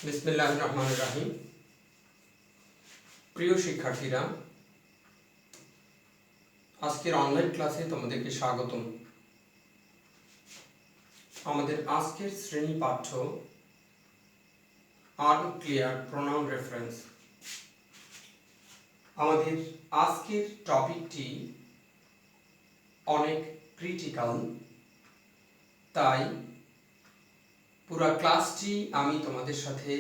বিসমিল্লাহির রহমানির রহিম। প্রিয় শিক্ষার্থীরা, আজকের অনলাইন ক্লাসে তোমাদেরকে স্বাগতম। আমাদের আজকের শ্রেণী পাঠ্য আনক্লিয়ার প্রোনাউন রেফারেন্স। আমাদের আজকের টপিকটি অনেক ক্রিটিক্যাল, তাই পুরো ক্লাসটি আমি তোমাদের সাথে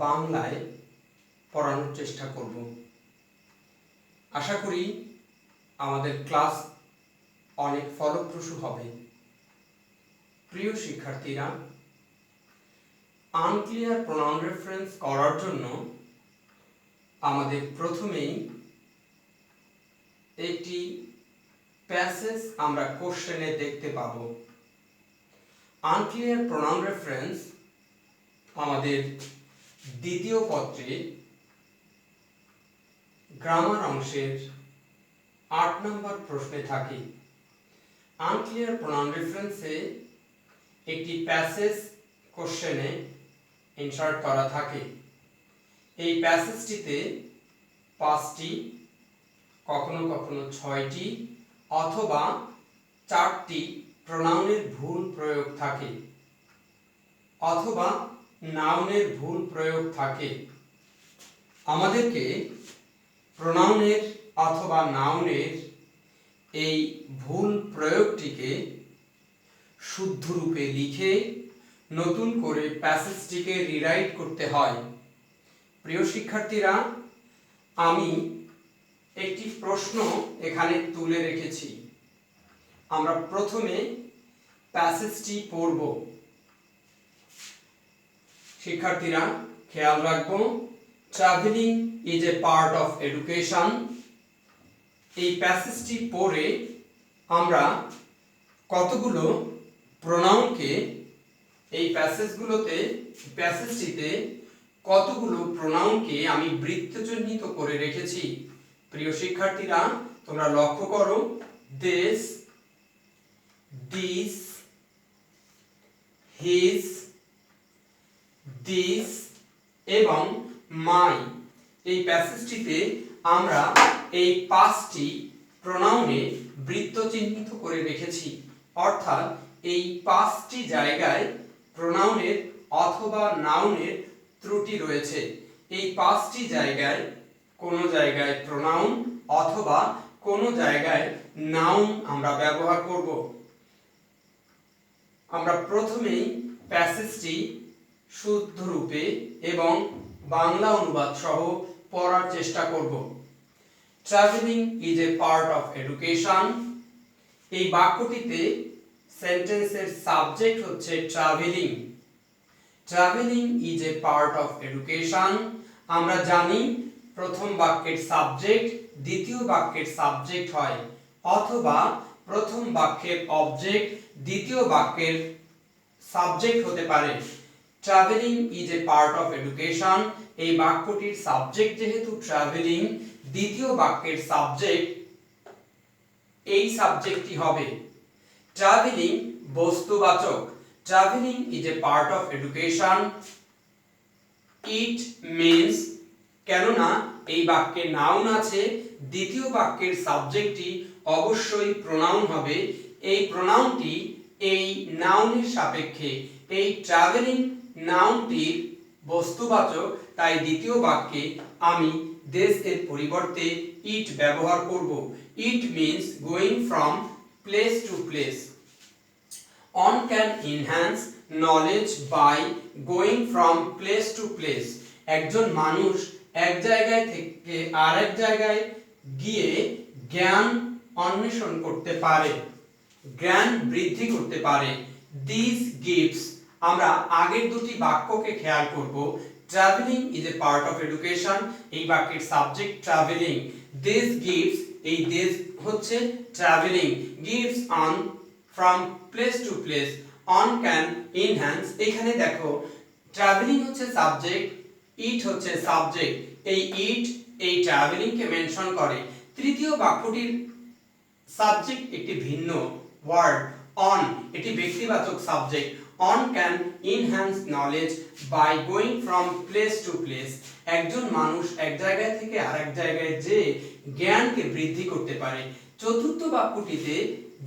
বাংলায় পড়ানোর চেষ্টা করব। আশা করি আমাদের ক্লাস অনেক ফলপ্রসূ হবে। প্রিয় শিক্ষার্থীরা, আনক্লিয়ার প্রোনাউন রেফারেন্স করার জন্য আমাদের প্রথমেই একটি প্যাসেজ আমরা কোশ্চেনে দেখতে পাবো। আনক্লিয়ার প্রোনাউন রেফারেন্স আমাদের দ্বিতীয় পত্রে গ্রামার অংশের ৮ নম্বর প্রশ্নে থাকে। আনক্লিয়ার প্রোনাউন রেফারেন্সে একটি প্যাসেজ কোশ্চেনে ইনসার্ট করা থাকে। এই প্যাসেজটিতে ৫টি, কখনো কখনো ৬টি অথবা ৪টি প্রোনাউনের ভুল প্রয়োগ থাকে অথবা নাউনের ভুল প্রয়োগ থাকে। আমাদেরকে প্রোনাউনের অথবা নাউনের এই ভুল প্রয়োগটিকে শুদ্ধ রূপে লিখে নতুন করে প্যাসেজটিকে রিরাইট করতে হয়। প্রিয় শিক্ষার্থীরা, আমি একটি প্রশ্ন এখানে তুলে রেখেছি। আমরা প্রথমে প্যাসেজটি পড়ব। শিক্ষার্থীরা খেয়াল রাখবো, travelling is a part of education. এই প্যাসেজটি পড়ে আমরা কতগুলো প্রোনাউনকে এই প্যাসেজটিতে কতগুলো প্রোনাউনকে আমি বৃত্তচিহ্নিত করে রেখেছি। প্রিয় শিক্ষার্থীরা, তোমরা লক্ষ্য করো, দিস, দিস, হিজ, দিস এবং মাই। এই প্যাসেজটিতে আমরা এই ৫টি প্রোনাউনে বৃত্ত চিহ্নিত করে রেখেছি। অর্থাৎ এই ৫টি জায়গায় প্রোনাউনের অথবা নাউনের ত্রুটি রয়েছে। এই ৫টি জায়গায় কোনো জায়গায় প্রোনাউন অথবা কোনো জায়গায় নাউন আমরা ব্যবহার করব। আমরা প্রথমেই প্যাসেজটি শুদ্ধ রূপে এবং বাংলা অনুবাদ সহ পড়ার চেষ্টা করব। Travelling is a part of education. এই বাক্যটিতে সেন্টেন্সের সাবজেক্ট হচ্ছে travelling. Travelling is a part of education. আমরা জানি প্রথম বাক্যের সাবজেক্ট দ্বিতীয় বাক্যের সাবজেক্ট হয়, অথবা প্রথম বাক্যের অবজেক্ট দ্বিতীয় বাক্যের সাবজেক্ট হতে পারে। Travelling is a part of education. এই বাক্যটির সাবজেক্ট যেহেতু ট্রাভেলিং, দ্বিতীয় বাক্যের সাবজেক্ট এই সাবজেক্টটি হবে। ট্রাভেলিং বস্তুবাচক। Travelling is a part of education. It means, কেননা এই বাক্যে নাউন আছে, দ্বিতীয় বাক্যের সাবজেক্টটি অবশ্যই প্রোনাউন হবে। এই প্রোনাউনটি এই নাউনের সাপেক্ষে, এই ট্রাভেলিং নাউনটির বস্তুবাচক, তাই দ্বিতীয় বাক্যে আমি দিস এর পরিবর্তে ইট ব্যবহার করব। It means going from place to place. One can enhance knowledge by going from place to place. একজন মানুষ এক জায়গায় থেকে আরেক জায়গায় গিয়ে জ্ঞান অন্বেষণ করতে পারে, জ্ঞান বৃদ্ধি করতে পারে। দিস গিভস, আমরা আগের দুটি বাক্যকে খেয়াল করব। Travelling is a part of education, এই বাক্যের সাবজেক্ট ট্রাভেলিং। দিস গিভস, এই দিস হচ্ছে travelling. Gives on from place to place. One can enhance, এখানে দেখো ট্রাভেলিং হচ্ছে সাবজেক্ট, ইট হচ্ছে সাবজেক্ট। এই ইট এই ট্রাভেলিং কে মেনশন করে। তৃতীয় বাক্যটির সাবজেক্ট একটি ভিন্ন ওয়ার্ড, অন, এটি ব্যক্তিবাচক subject. on can enhance knowledge by going from place to place. একজন মানুষ এক জায়গা থেকে আরেক জায়গায় যে জ্ঞানকে বৃদ্ধি করতে পারে। চতুর্থ বাক্যটিতে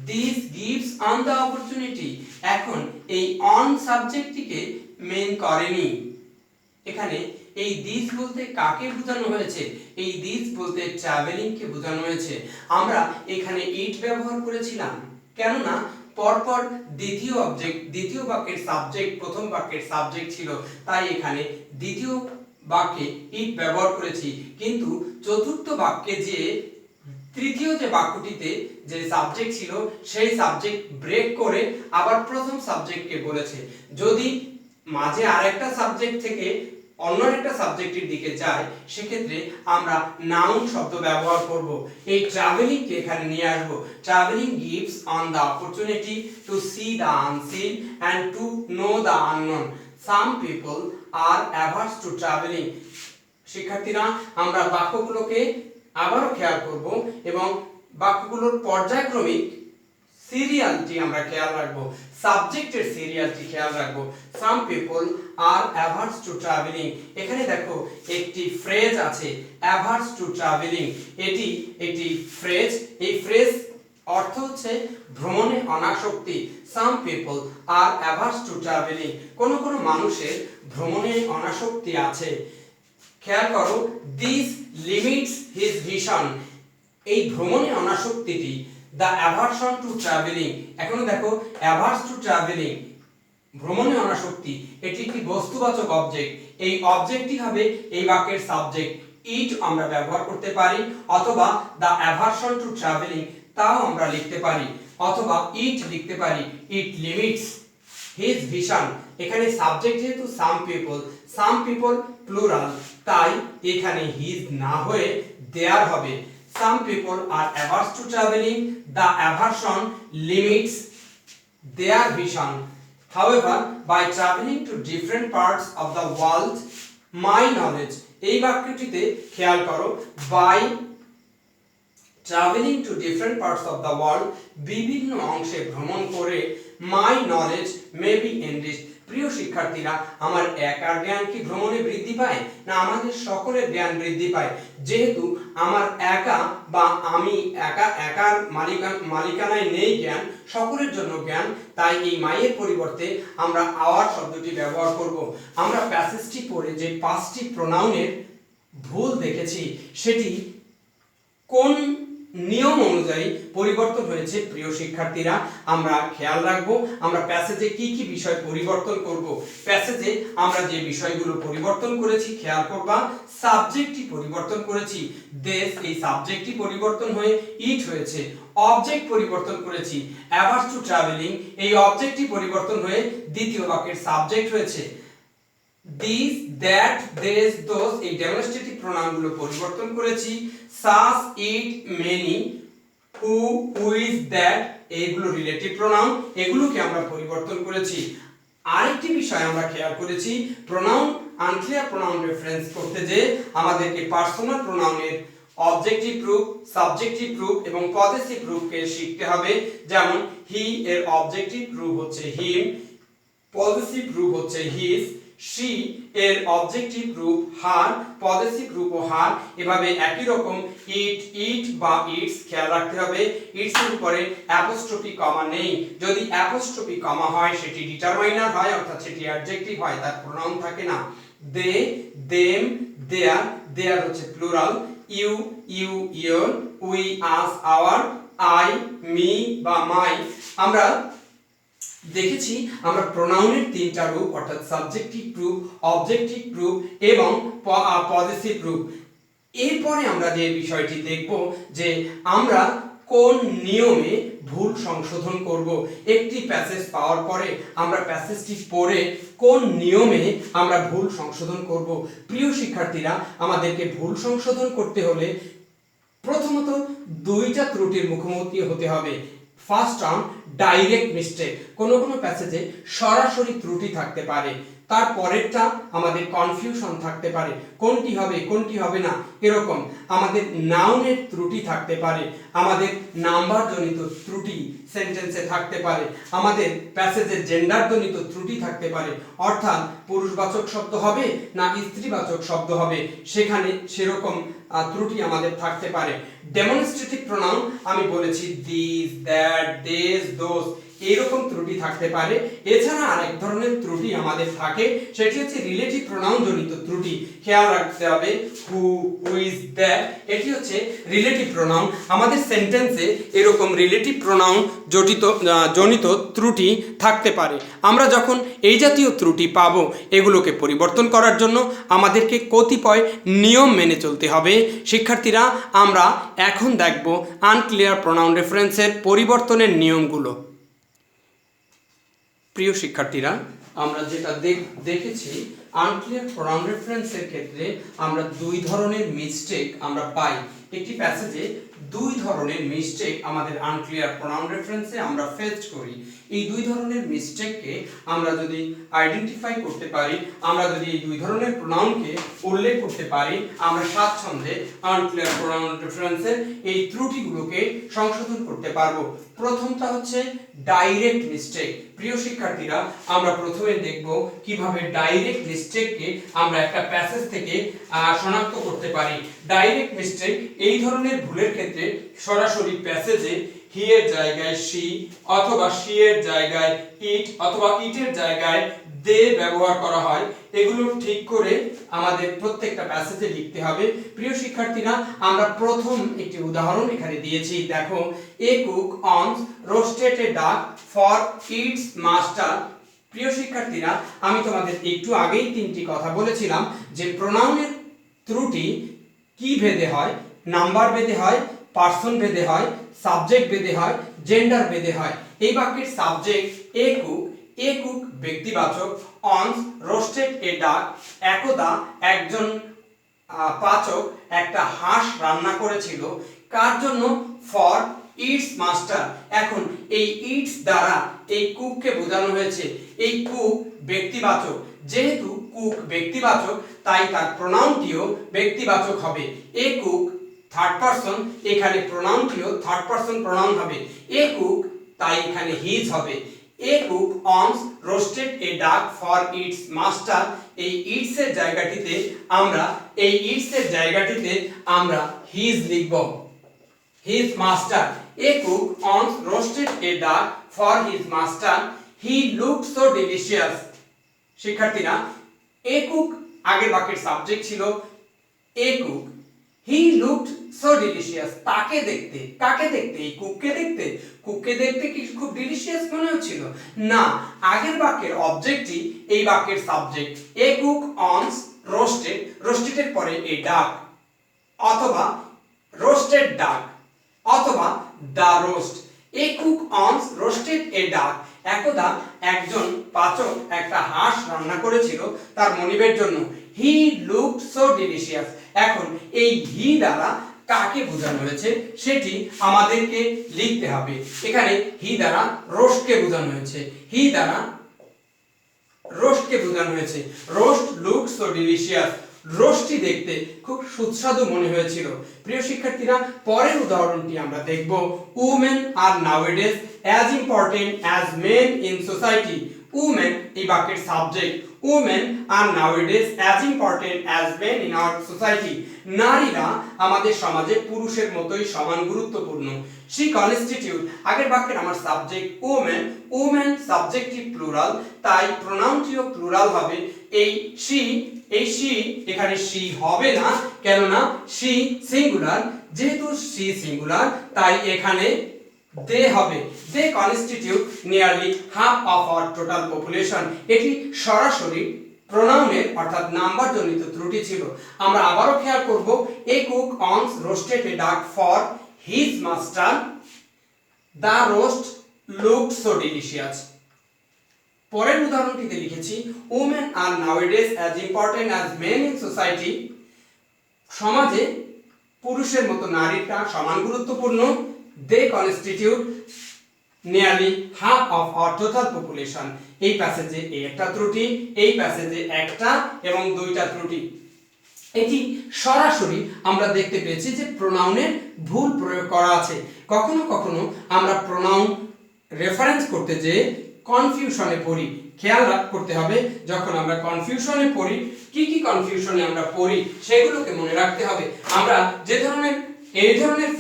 this gives on the opportunity, এখন এই on সাবজেক্টটিকে মেন করেনি। এখানে এই দিস বলতে কাকে বোঝানো হয়েছে? এই দিস বলতে ট্রাভেলিং কে বোঝানো হয়েছে। আমরা এখানে ইট ব্যবহার করেছিলাম, কেননা পরপর দ্বিতীয় বাক্যের সাবজেক্ট প্রথম বাক্যের সাবজেক্ট ছিল, তাই এখানে দ্বিতীয় বাক্যে ইট ব্যবহার করেছি। কিন্তু চতুর্থ বাক্যে যে তৃতীয় যে বাক্যটিতে যে সাবজেক্ট ছিল সেই সাবজেক্ট ব্রেক করে আবার প্রথম সাবজেক্টকে বলেছে। যদি মাঝে আরেকটা সাবজেক্ট থেকে অন্য একটা সাবজেক্টের দিকে যায়, সেক্ষেত্রে আমরা নাউন শব্দ ব্যবহার করব। এই ট্রাভেলিং কে এখানে নিয়ে আসব। Travelling gives on the opportunity to see the unseen and to know the unknown. Some people are averse to traveling. শিক্ষার্থীরা, আমরা বাক্যগুলোকে আবারও খেয়াল করব এবং বাক্যগুলোর পর্যায়ক্রমিক সিরিয়ালটি আমরা খেয়াল রাখবো, সাবজেক্টের সিরিয়ালটি খেয়াল রাখবো। Some people are averse to traveling. এখানে দেখো একটি ফ্রেজ আছে, averse to traveling। এটি একটি ফ্রেজ, এই ফ্রেজ অর্থ হচ্ছে ভ্রমণে অনাসক্তি। Some people are averse to traveling. কোন কোন মানুষের ভ্রমণে অনাসক্তি আছে। খেয়াল করো, this limits his vision. এই ভ্রমণে অনাসক্তিটি the aversion to traveling। এখন দেখো averse to traveling, ভ্রমণে অনাসক্তি, এটি একটি বস্তুবাচক অবজেক্ট। এই অবজেক্টটি হবে এই বাক্যের সাবজেক্ট। ইট আমরা ব্যবহার করতে পারি, অথবা the aversion to traveling তাও আমরা লিখতে পারি, অথবা ইট লিখতে পারি। ইট লিমিটস his vision। এখানে সাবজেক্ট যেহেতু some people প্লুরাল, তাই এখানে his না হয়ে their হবে। Some people are averse to traveling. The aversion limits their vision. However, by traveling to different parts of the world, my knowledge, এই বাক্যটিতে খেয়াল করো, by traveling to different parts of the world, বিভিন্ন অংশে ভ্রমণ করে my knowledge may be enriched। প্রিয় শিক্ষার্থীরা, আমার একার জ্ঞান কি ভ্রমণে বৃদ্ধি পায়, না আমাদের সকলের জ্ঞান বৃদ্ধি পায়? যেহেতু আমার একা বা আমি একার মালিকানায় নেই জ্ঞান, সকলের জন্য জ্ঞান, তাই এই মাইয়ের পরিবর্তে আমরা আওয়ার শব্দটি ব্যবহার করব। আমরা প্যাসেজটি পড়ে যে 5টি প্রোনাউনের ভুল দেখেছি, সেটি কোন নিয়ম অনুযায়ী পরিবর্তন হয়েছে প্রিয় শিক্ষার্থীরা আমরা খেয়াল রাখবো। আমরা প্যাসেজে কি কি বিষয় পরিবর্তন করব। প্যাসেজে আমরা যে বিষয়গুলো পরিবর্তন করেছি খেয়াল করবা। সাবজেক্টটি পরিবর্তন করেছি, দেশ, এই সাবজেক্টটি পরিবর্তন হয়ে ইট হয়েছে। অবজেক্ট পরিবর্তন করেছি, অ্যাভার্স টু ট্রাভেলিং, এই অবজেক্টটি পরিবর্তন হয়ে দ্বিতীয় বাক্যের সাবজেক্ট হয়েছে। দিস, দ্যাট, দেস, দোস, এই ডেমনস্ট্রেটিভ প্রোনাউনগুলো পরিবর্তন করেছি। such, it, many, who, which, that, এইগুলো রিলেটিভ প্রোনাউন, এগুলোকে আমরা পরিবর্তন করেছি। আরেকটি বিষয় আমরা খেয়াল করেছি, প্রোনাউন আনক্লিয়ার প্রোনাউন রেফারেন্স করতে যে আমাদেরকে পার্সোনাল প্রোনাউনের অবজেক্টিভ রূপ, সাবজেক্টিভ রূপ এবং পজেসিভ রূপকে শিখতে হবে। যেমন হি এর অবজেক্টিভ রূপ হচ্ছে হিম, পজেসিভ রূপ হচ্ছে হিজ। she এর অবজেক্টিভ রূপ হার, পজেসিভ রূপও হার। এভাবে একই রকম ইট বা ইটস খেয়াল রাখতে হবে। ইটস এর উপরে অ্যাপোস্ট্রফি কমা নেই। যদি অ্যাপোস্ট্রফি কমা হয় সেটি ডিটারমাইনার হয়, অর্থাৎ সেটি অ্যাডজেক্টিভ হয়, তার প্রোনাউন থাকে না। দে, দেম, দেয়ার হচ্ছে plural. You, your, we, us, our, I, me বা মাই। আমরা দেখেছি আমরা প্রোনাউনের 3টা রূপ, অর্থাৎ সাবজেক্টিভ রূপ, অবজেক্টিভ রূপ এবং পজেসিভ রূপ। এরপরে আমরা যে বিষয়টি দেখব যে আমরা কোন নিয়মে ভুল সংশোধন করব। একটি প্যাসেজ পাওয়ার পরে আমরা প্যাসেজটি পড়ে কোন নিয়মে আমরা ভুল সংশোধন করব। প্রিয় শিক্ষার্থীরা, আমাদেরকে ভুল সংশোধন করতে হলে প্রথমত 2টা ত্রুটির মুখোমুখি হতে হবে। ফার্স্ট টার্ম, ডাইরেক্ট মিস্টেক, কোন প্যাসেজে সরাসরি ত্রুটি থাকতে পারে। তার পরেরটা আমাদের কনফিউশন থাকতে পারে, কোনটি হবে কোনটি হবে না এরকম। আমাদের নাউনের ত্রুটি থাকতে পারে, আমাদের নাম্বার জনিত ত্রুটি সেন্টেন্সে থাকতে পারে, আমাদের প্যাসেজের জেন্ডার জনিত ত্রুটি থাকতে পারে, অর্থাৎ পুরুষবাচক শব্দ হবে না স্ত্রীবাচক শব্দ হবে সেখানে সেরকম ত্রুটি আমাদের থাকতে পারে। ডেমনস্ট্রেটিভ প্রোনাউন আমি বলেছি দিস, দ্যাট, দেস, দোস, এইরকম ত্রুটি থাকতে পারে। এছাড়া আরেক ধরনের ত্রুটি আমাদের থাকে, সেটি হচ্ছে রিলেটিভ প্রোনাউন জনিত ত্রুটি। খেয়াল রাখতে হবে হু, হুইজ, দ্যাট, এটি হচ্ছে রিলেটিভ প্রোনাউন। আমাদের সেন্টেন্সে এরকম রিলেটিভ প্রোনাউন জনিত ত্রুটি থাকতে পারে। আমরা যখন এই জাতীয় ত্রুটি পাবো, এগুলোকে পরিবর্তন করার জন্য আমাদেরকে কতিপয় নিয়ম মেনে চলতে হবে। শিক্ষার্থীরা, আমরা এখন দেখব আনক্লিয়ার প্রোনাউন রেফারেন্সের পরিবর্তনের নিয়মগুলো। প্রিয় শিক্ষার্থীরা, আমরা যেটা দেখেছি আনক্লিয়ার প্রোনাউন রেফারেন্সের ক্ষেত্রে আমরা দুই ধরনের মিস্টেক আমরা পাই। একটি প্যাসেজে দুই ধরনের মিস্টেক আমাদের আনক্লিয়ার প্রোনাউন রেফারেন্সে আমরা ফেস করি। এই দুই ধরনের মিস্টেককে আমরা যদি আইডেন্টিফাই করতে পারি, আমরা যদি এই দুই ধরনের প্রোনাউনকে উল্লেখ করতে পারি, আমরা স্বাচ্ছন্দ্যে আনক্লিয়ার প্রোনাউন রেফারেন্সের এই ত্রুটিগুলোকে সংশোধন করতে পারবো। প্রথমটা হচ্ছে ডাইরেক্ট মিস্টেক। প্রিয় শিক্ষার্থীরা, আমরা প্রথমে দেখব কিভাবে ডাইরেক্ট মিস্টেককে আমরা একটা প্যাসেজ থেকে শনাক্ত করতে পারি। ডাইরেক্ট মিস্টেক এই ধরনের ভুলের ক্ষেত্রে সরাসরি প্যাসেজে হি এর জায়গায় শি, অথবা শি এর জায়গায় ইট, অথবা ইটের জায়গায় দে ব্যবহার করা হয়। এগুলো ঠিক করে আমাদের প্রত্যেকটা প্যাসেজে লিখতে হবে। প্রিয় শিক্ষার্থীরা, আমরা প্রথম একটি উদাহরণ এখানে দিয়েছি, দেখো, এ cook once roasted a duck for its master. প্রিয় শিক্ষার্থীরা, আমি তোমাদের একটু আগেই তিনটি কথা বলেছিলাম যে প্রোনাউনের ত্রুটি কি ভেদে হয়, নাম্বার ভেদে হয়, পার্সন ভেদে হয়, সাবজেক্ট ভেদে হয়, জেন্ডার ভেদে হয়। এই বাক্যের subject A cook ব্যক্তিবাচক, অনস roasted a ডাক, একদা একজন পাচক একটা হাঁস রান্না করেছিল, কার জন্য? For its master. এখন এই ইটস দ্বারা এই কুককে বোঝানো হয়েছে। এই কুক ব্যক্তিবাচক, যেহেতু কুক ব্যক্তিবাচক তাই তার প্রোনাউনটিও ব্যক্তিবাচক হবে। এ কুক থার্ড পারসন, এখানে প্রোনাউনটিও থার্ড পারসন প্রোনাউন হবে। এ কুক তাই এখানে হিজ হবে। এ cook once roasted a duck for its master. এই ইটস এর জায়গাটিতে আমরা হিজ লিখব, his master. A cook once roasted a duck for his master, he looked so delicious. শিক্ষার্থীরা, এ কুক আগের বাক্যের সাবজেক্ট ছিল a cook, he looked so delicious, তাকে দেখতে, কাকে দেখতে? এই কুককে দেখতে। কুককে দেখতে কি খুব ডিলিশিয়াস মনে হচ্ছিল? না, আগের বাক্যের অবজেক্টই এই বাক্যের সাবজেক্ট। এ কুক অনস রোস্টেড, রোস্টেডের পরে এ ডাক, অথবা রোস্টেড ডাক, অথবা দা roast. A cook once roasted a ডাক, একদা একজন পাচক একটা হাঁস রান্না করেছিল তার মনিবের জন্য। হি লুকড সো ডিলিশিয়াস। এখন এই হি দ্বারা কাকে বোঝানো হয়েছে সেটি আমাদেরকে লিখতে হবে। এখানে হি দ্বারা রোস্টকে বোঝানো হয়েছে, হি দ্বারা রোস্টকে বোঝানো হয়েছে। রোস্ট লুকড সো ডিলিশিয়াস, রোস্টটি দেখতে খুব সুস্বাদু মনে হয়েছিল। প্রিয় শিক্ষার্থীরা, পরের উদাহরণটি আমরা দেখব, women are nowadays as important as men in society. Women এই বাক্যের subject. Women are nowadays as important as men in our society. নারীরা আমাদের সমাজে পুরুষের মতোই সমান গুরুত্বপূর্ণ। শি কনস্টিটিউট, আগের বাক্যের আমার subject women, women subjective plural, তাই প্রোনাউনটিও প্লুরাল হবে। এই শি এখানে শি হবে না, কেননা শি সিঙ্গুলার। যেহেতু শি সিঙ্গুলার তাই এখানে দে হবে। They constitute nearly half of our total population. এটি সরাসরি প্রোনাউনের অর্থাৎ নাম্বার জনিত ত্রুটি ছিল। আমরা আবারও খেয়াল করব, এ cook once roasted a duck for his master, the roast looked so delicious. পরের উদাহরণটিতে লিখেছি, women are nowadays as important as men in society. সমাজে পুরুষের মতো নারীরা সমান গুরুত্বপূর্ণ। They constitute nearly half of our total population. এই প্যাসেজে একটা ত্রুটি, এই প্যাসেজে একটা এবং দুইটা ত্রুটি। এটি সরাসরি আমরা দেখতে পেয়েছি যে প্রোনাউনের ভুল প্রয়োগ করা আছে। কখনো কখনো আমরা প্রোনাউন রেফারেন্স করতে যে কনফিউশনে পড়ি। খেয়াল করতে হবে যখন আমরা কনফিউশনে পড়ি, কি কি কনফিউশনে আমরা পড়ি সেগুলোকে মনে রাখতে হবে। আমরা এই ধরনের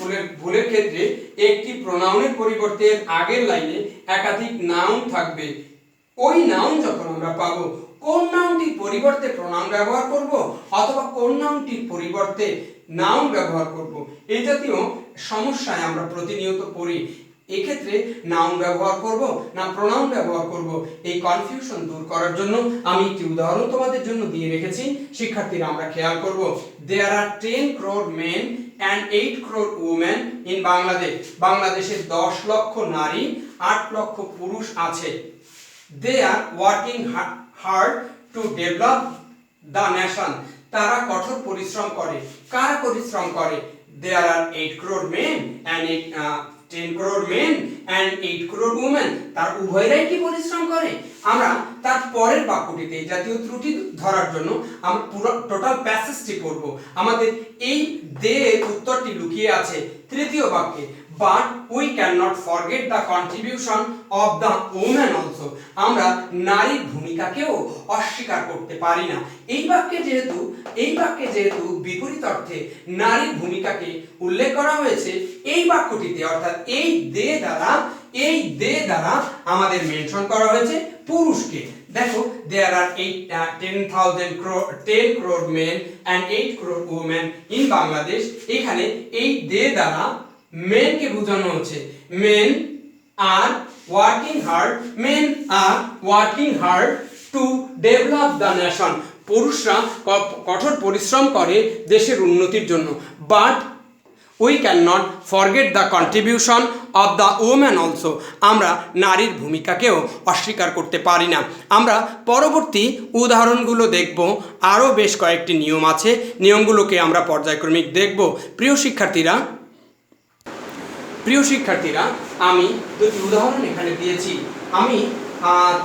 ভুলের ক্ষেত্রে একটি প্রোনাউনের পরিবর্তে আগের লাইনে একাধিক নাউন থাকবে। ওই নাউন যখন আমরা পাবো, কোন নাউনটির পরিবর্তে প্রোনাউন ব্যবহার করব অথবা কোন নাউনটির পরিবর্তে নাউন ব্যবহার করব, এই জাতীয় সমস্যায় আমরা প্রতিনিয়ত পড়ি। এক্ষেত্রে নাউন ব্যবহার করব না প্রোনাউন ব্যবহার করব, এই কনফিউশন দূর করার জন্য আমি একটি উদাহরণ তোমাদের জন্য দিয়ে রেখেছি। শিক্ষার্থীরা আমরা খেয়াল করব, দেয়ার আর 10 crore men and 8 crore women in Bangladesh. বাংলাদেশে 10 লক্ষ নারী, 8 লক্ষ পুরুষ আছে। They are working hard to develop the nation. তারা কঠোর পরিশ্রম করে। কারা পরিশ্রম করে? There are 8 crore men and 10 crore men and 8 crore women. তার উভয়রাই কি পরিশ্রম করে? আমরা তার পরের বাক্যটিতে এই জাতীয় ত্রুটি ধরার জন্য আমরা পুরো টোটাল প্যাসেজটি পড়ব। আমাদের এই উত্তরটি লুকিয়ে আছে তৃতীয় বাক্যে, but we cannot forget the contribution of the women also. আমরা নারীর ভূমিকাকেও অস্বীকার করতে পারি না। এই বাক্যে যেহেতু বিপরীত অর্থে নারীর ভূমিকাকে উল্লেখ করা হয়েছে, এই বাক্যটিতে অর্থাৎ এই দে দ্বারা আমাদের মেনশন করা হয়েছে পুরুষকে। দেখো, there are 10 crore men and 8 crore women in Bangladesh. এখানে এই দে দ্বারা men কে বোঝানো হচ্ছে। men are working hard to develop the nation. পুরুষরা কঠোর পরিশ্রম করে দেশের উন্নতির জন্য। but we cannot forget the contribution of the women also. আমরা নারীর ভূমিকাকেও অস্বীকার করতে পারি না। আমরা পরবর্তী উদাহরণগুলো দেখব। আরও বেশ কয়েকটি নিয়ম আছে, নিয়মগুলোকে আমরা পর্যায়ক্রমিক দেখব। প্রিয় শিক্ষার্থীরা, আমি দুটি উদাহরণ এখানে দিয়েছি। আমি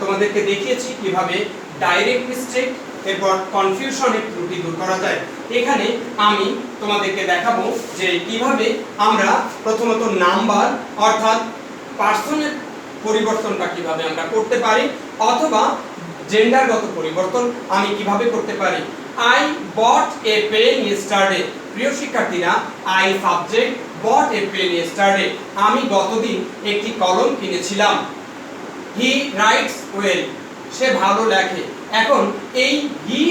তোমাদেরকে দেখিয়েছি কিভাবে ডাইরেক্ট মিস্টেক এরপর কনফিউশনের ত্রুটি দূর করা যায়। এখানে আমি তোমাদেরকে দেখাবো যে কিভাবে আমরা প্রথমত নাম্বার অর্থাৎ পার্সনের পরিবর্তনটা কিভাবে আমরা করতে পারি, অথবা জেন্ডারগত পরিবর্তন আমি কিভাবে করতে পারি। I bought a pen yesterday. প্রিয় শিক্ষার্থীরা, I subject, bought a pen yesterday, আমি গতদিন একটি কলম কিনেছিলাম। He writes well, সে ভালো লেখে। এখন এই হি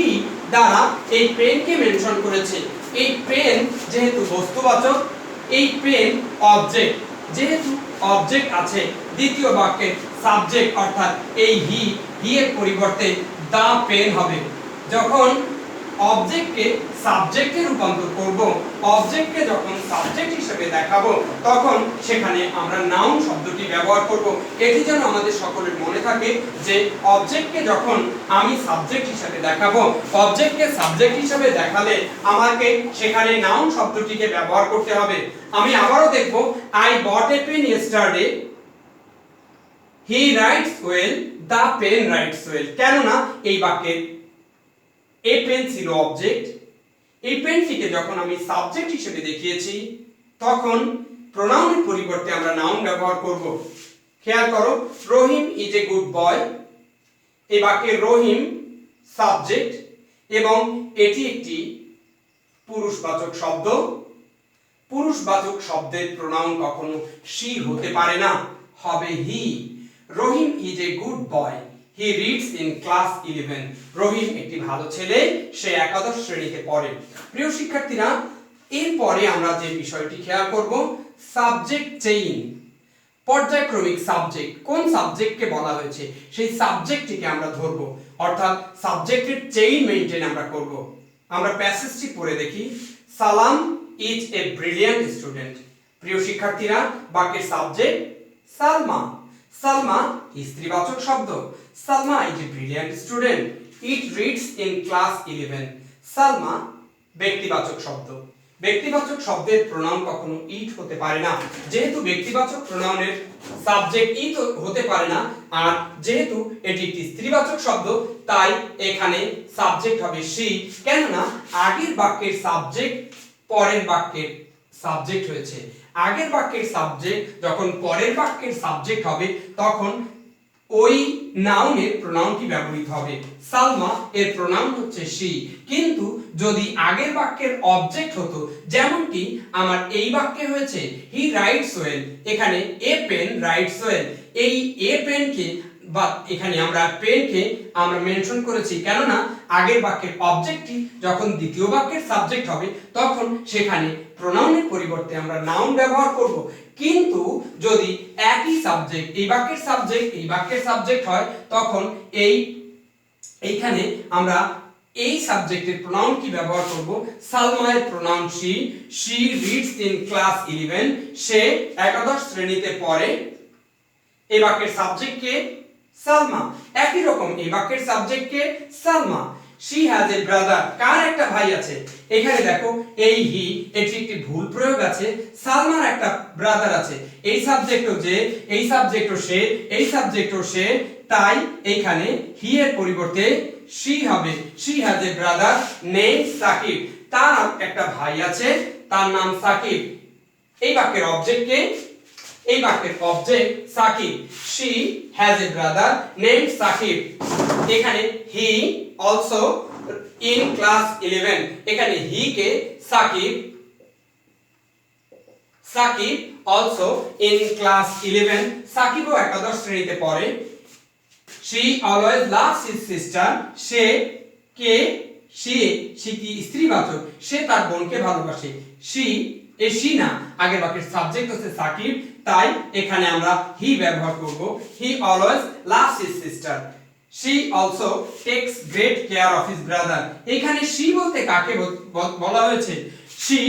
দ্বারা এই পেনকে মেনশন করেছে। এই পেন যেহেতু বস্তুবাচক, এই পেন অবজেক্ট, যেহেতু অবজেক্ট আছে, দ্বিতীয় বাক্যের সাবজেক্ট অর্থাৎ এই হি এর পরিবর্তে দা পেন হবে। যখন অবজেক্টকে সাবজেক্টে রূপান্তর করব, অবজেক্টকে যখন সাবজেক্ট হিসেবে দেখাবো, তখন সেখানে আমরা নাউন শব্দটি ব্যবহার করব। এটি যেন আমাদের সকলের মনে থাকে যে অবজেক্টকে যখন আমি সাবজেক্ট হিসেবে দেখাবো, অবজেক্টকে সাবজেক্ট হিসেবে দেখালে আমাকে সেখানে নাউন শব্দটিকে ব্যবহার করতে হবে। আমি আবারও দেখব, I bought a pen yesterday, he writes well, the pen writes well. কেননা এই বাক্যে এই পেন ছিল অবজেক্ট। এই পেনটিকে যখন আমি সাবজেক্ট হিসেবে দেখিয়েছি, তখন প্রোনাউনের পরিবর্তে আমরা নাউন ব্যবহার করব। খেয়াল করো, রহিম ইজ এ গুড বয়। এই বাক্যে রহিম সাবজেক্ট এবং এটি একটি পুরুষবাচক শব্দ। পুরুষবাচক শব্দের প্রোনাউন কখনো শি হতে পারে না, হবে he. Rahim is a good boy, he reads in class 11. Rahim একটি ভালো ছেলে, সে একাদশ শ্রেণীতে পড়ে। প্রিয় শিক্ষার্থীরা, এরপরে আমরা যে বিষয়টি খেয়াল করব, সাবজেক্ট চেইন, পর্যায়ক্রমিক সাবজেক্ট। কোন সাবজেক্টকে বলা হয়েছে সেই সাবজেক্টটিকে আমরা ধরব, অর্থাৎ সাবজেক্টের চেইন মেইনটেইন আমরা করব। আমরা প্যাসেজটি পড়ে দেখি। সালাম ইজ এ ব্রিলিয়ান্ট স্টুডেন্ট। প্রিয় শিক্ষার্থীরা, বাক্যের সাবজেক্ট সালমা। সালমা স্ত্রীবাচক শব্দ। Salma is a brilliant student, it reads in class 11। Salma ব্যক্তিবাচক শব্দ। ব্যক্তিবাচক শব্দের প্রোনাউন কখনো ইট হতে পারে না। যেহেতু ব্যক্তিবাচক প্রোনাউনের সাবজেক্ট ইট হতে পারে না, আর যেহেতু এটি একটি স্ত্রীবাচক শব্দ, তাই এখানে সাবজেক্ট হবে শি। কেননা আগের বাক্যের সাবজেক্ট পরের বাক্যের সাবজেক্ট হয়েছে। আগের বাক্যের সাবজেক্ট যখন পরের বাক্যের সাবজেক্ট হবে, তখন ওই নাউনের প্রোনাউনটি ব্যবহৃত হবে। সালমা এর প্রোনাউন হচ্ছে শি। কিন্তু যদি আগের বাক্যের অবজেক্ট হতো, যেমনটি আমার এই বাক্যে হয়েছে হি রাইটস ওয়েল, এখানে এ পেন রাইটস ওয়েল, এই এ পেনকে বা এখানে আমরা পেনকে আমরা মেনশন করেছি, কেননা আগের বাক্যের অবজেক্টটি যখন দ্বিতীয় বাক্যের সাবজেক্ট হবে, তখন সেখানে প্রোনাউনের পরিবর্তে আমরা নাউন ব্যবহার করব। কিন্তু যদি একই সাবজেক্ট, এই বাক্যের সাবজেক্ট এই বাক্যের সাবজেক্ট হয়, তখন এইখানে আমরা এই সাবজেক্টের প্রোনাউন কি ব্যবহার করব? সালমার pronoun she. She reads in class 11, সে একাদশ শ্রেণীতে পড়ে। এই বাক্যের সাবজেক্ট কে? সালমা। একই রকম এই বাক্যের subject K? Salma. she has a brother, কার একটা ভাই আছে? এখানে দেখো এই হি, এটি একটি ভুল প্রয়োগ আছে। সালমার একটা ব্রাদার আছে, এই সাবজেক্টও যে, এই সাবজেক্টও সে, এই সাবজেক্টও সে, তাই এখানে হি এর পরিবর্তে she হবে। she has a brother named Shakib, তার একটা ভাই আছে, তার নাম সাকিব। এই বাক্যের অবজেক্ট কে? এই বাক্যের object Sakib. she has a brother named Sakib. এখানে he also in class 11, এখানে he K Shakib also in class 11, সাকিবও একাদশ শ্রেণীতে পড়ে। she always loves his sister, সে কে? সে কি স্ত্রীবাচক, সে তার বোনকে ভালোবাসে। she না, আগের বাক্যের সাবজেক্ট হচ্ছে সাকিব, তাই এখানে আমরা হি ব্যবহার করব। he always loves his sister. she also takes great care of his brother, এখানে she বলতে কাকে বলা হয়েছে? she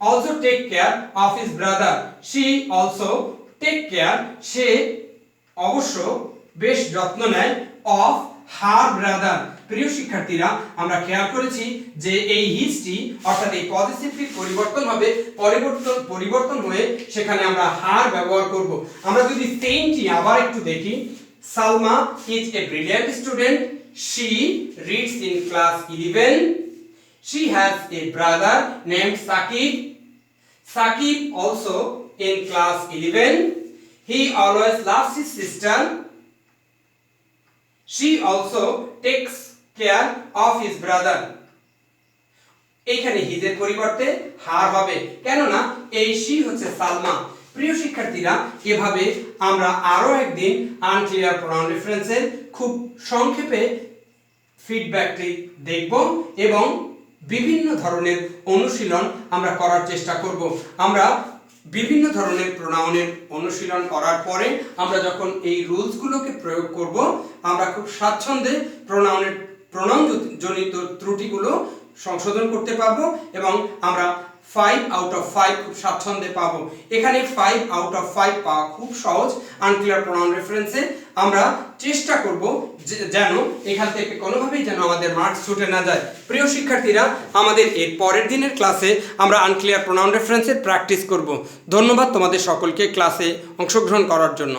also take care of his brother. she also take care, সে অবশ্য বেশ যত্ন নেয় of her brother। প্রিয় শিক্ষার্থীরা, আমরা খেয়াল করেছি যে এই হিজটি অর্থাৎ এই পজিটিভটি পরিবর্তন হয়ে সেখানে আমরা হার ব্যবহার করব। আমরা যদি সেমটি আবার একটু দেখি, Salma is a brilliant student, she reads in class 11, she has a brother named Sakib also in class 11, he always loves his sister, she also takes care of his brother। এইখানে হিজের পরিবর্তে হার হবে, কেননা এই শি হচ্ছে সালমা। প্রিয় শিক্ষার্থীরা, এভাবে আমরা আরো একদিন আনক্লিয়ার প্রোনাউন রেফারেন্সের খুব সংক্ষেপে ফিডব্যাকটি দেখব এবং বিভিন্ন ধরনের অনুশীলন আমরা করার চেষ্টা করব। আমরা বিভিন্ন ধরনের প্রোনাউনের অনুশীলন করার পরে আমরা যখন এই রুলসগুলোকে প্রয়োগ করব, আমরা খুব স্বাচ্ছন্দ্যে প্রোনাউন জনিত ত্রুটিগুলো সংশোধন করতে পারবো এবং আমরা 5 আউট অফ 5 খুব স্বাচ্ছন্দ্যে পাবো। এখানে 5 আউট অফ 5 পাওয়া খুব সহজ আনক্লিয়ার প্রোনাউন রেফারেন্সে। আমরা চেষ্টা করব যেন এখান থেকে কোনোভাবেই যেন আমাদের মার্কস ছুটে না যায়। প্রিয় শিক্ষার্থীরা, আমাদের এর পরের দিনের ক্লাসে আমরা আনক্লিয়ার প্রোনাউন রেফারেন্সের প্র্যাকটিস করব। ধন্যবাদ তোমাদের সকলকে ক্লাসে অংশগ্রহণ করার জন্য।